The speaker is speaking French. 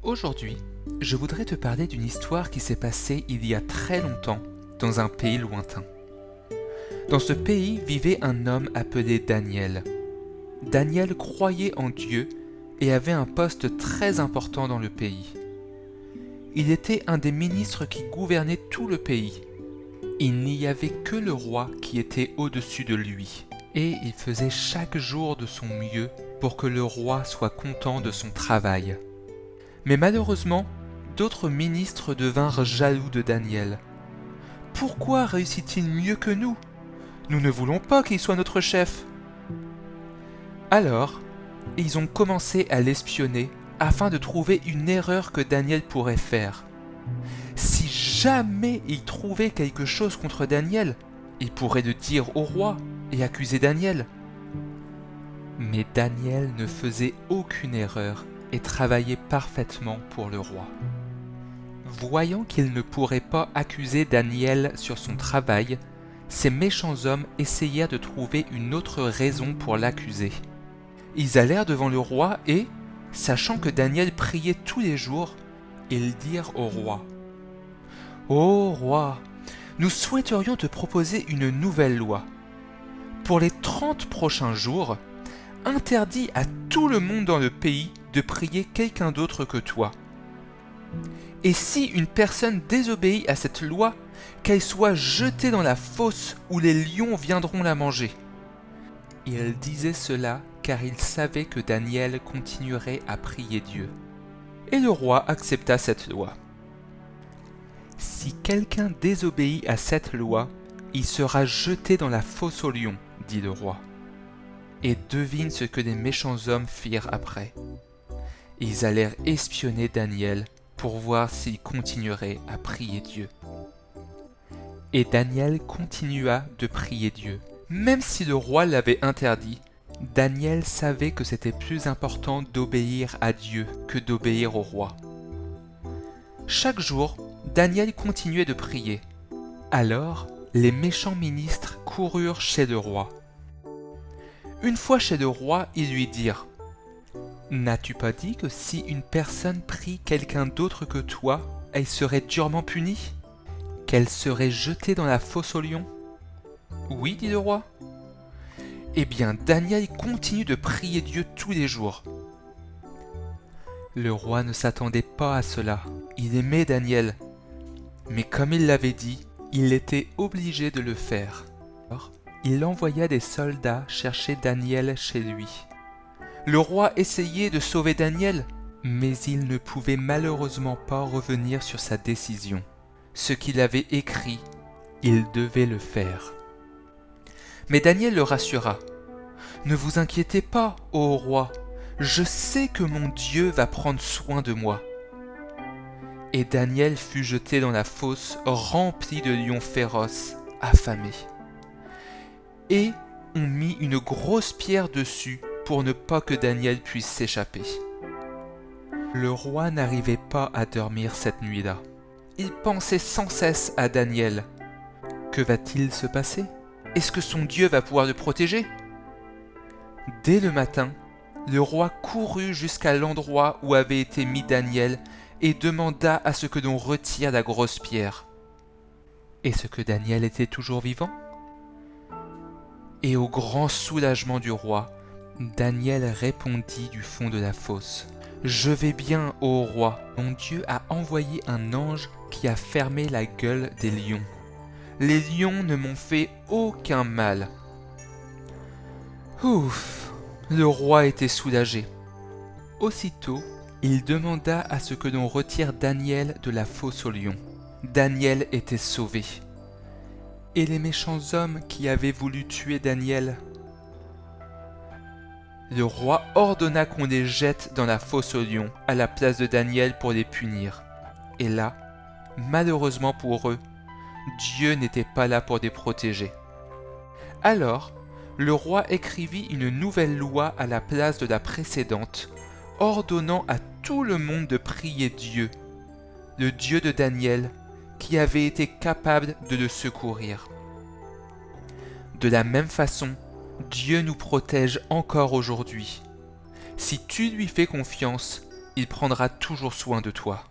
Aujourd'hui, je voudrais te parler d'une histoire qui s'est passée il y a très longtemps dans un pays lointain. Dans ce pays vivait un homme appelé Daniel. Daniel croyait en Dieu et avait un poste très important dans le pays. Il était un des ministres qui gouvernait tout le pays. Il n'y avait que le roi qui était au-dessus de lui, et il faisait chaque jour de son mieux pour que le roi soit content de son travail. Mais malheureusement, d'autres ministres devinrent jaloux de Daniel. Pourquoi réussit-il mieux que nous? Nous ne voulons pas qu'il soit notre chef. Alors, ils ont commencé à l'espionner afin de trouver une erreur que Daniel pourrait faire. Si jamais ils trouvaient quelque chose contre Daniel, ils pourraient le dire au roi et accuser Daniel. Mais Daniel ne faisait aucune erreur et travaillait parfaitement pour le roi. Voyant qu'ils ne pourraient pas accuser Daniel sur son travail, ces méchants hommes essayèrent de trouver une autre raison pour l'accuser. Ils allèrent devant le roi et, sachant que Daniel priait tous les jours, ils dirent au roi : « Ô roi, nous souhaiterions te proposer une nouvelle loi. Pour les 30 prochains jours, interdis à tout le monde dans le pays de prier quelqu'un d'autre que toi. Et si une personne désobéit à cette loi, qu'elle soit jetée dans la fosse où les lions viendront la manger. » Il disait cela car il savait que Daniel continuerait à prier Dieu. Et le roi accepta cette loi. Si quelqu'un désobéit à cette loi, il sera jeté dans la fosse aux lions, dit le roi. Et devine ce que les méchants hommes firent après. Ils allèrent espionner Daniel pour voir s'il continuerait à prier Dieu. Et Daniel continua de prier Dieu. Même si le roi l'avait interdit, Daniel savait que c'était plus important d'obéir à Dieu que d'obéir au roi. Chaque jour, Daniel continuait de prier. Alors, les méchants ministres coururent chez le roi. Une fois chez le roi, ils lui dirent : « N'as-tu pas dit que si une personne prie quelqu'un d'autre que toi, elle serait durement punie ? Qu'elle serait jetée dans la fosse aux lions ? » ?»« Oui, dit le roi. »« Eh bien, Daniel continue de prier Dieu tous les jours. » Le roi ne s'attendait pas à cela. Il aimait Daniel. Mais comme il l'avait dit, il était obligé de le faire. Alors, il envoya des soldats chercher Daniel chez lui. Le roi essayait de sauver Daniel, mais il ne pouvait malheureusement pas revenir sur sa décision. Ce qu'il avait écrit, il devait le faire. Mais Daniel le rassura. « Ne vous inquiétez pas, ô roi, je sais que mon Dieu va prendre soin de moi. » Et Daniel fut jeté dans la fosse remplie de lions féroces, affamés. Et on mit une grosse pierre dessus pour ne pas que Daniel puisse s'échapper. Le roi n'arrivait pas à dormir cette nuit-là. Il pensait sans cesse à Daniel. Que va-t-il se passer ? Est-ce que son Dieu va pouvoir le protéger ? Dès le matin, le roi courut jusqu'à l'endroit où avait été mis Daniel et demanda à ce que l'on retire la grosse pierre. Est-ce que Daniel était toujours vivant ? Et au grand soulagement du roi, Daniel répondit du fond de la fosse : « Je vais bien, ô roi. Mon Dieu a envoyé un ange qui a fermé la gueule des lions. Les lions ne m'ont fait aucun mal. » Ouf, le roi était soulagé. Aussitôt, il demanda à ce que l'on retire Daniel de la fosse aux lions. Daniel était sauvé. Et les méchants hommes qui avaient voulu tuer Daniel ? Le roi ordonna qu'on les jette dans la fosse aux lions à la place de Daniel pour les punir. Et là, malheureusement pour eux, Dieu n'était pas là pour les protéger. Alors, le roi écrivit une nouvelle loi à la place de la précédente, ordonnant à tout le monde de prier Dieu, le Dieu de Daniel, qui avait été capable de le secourir. De la même façon, Dieu nous protège encore aujourd'hui. Si tu lui fais confiance, il prendra toujours soin de toi.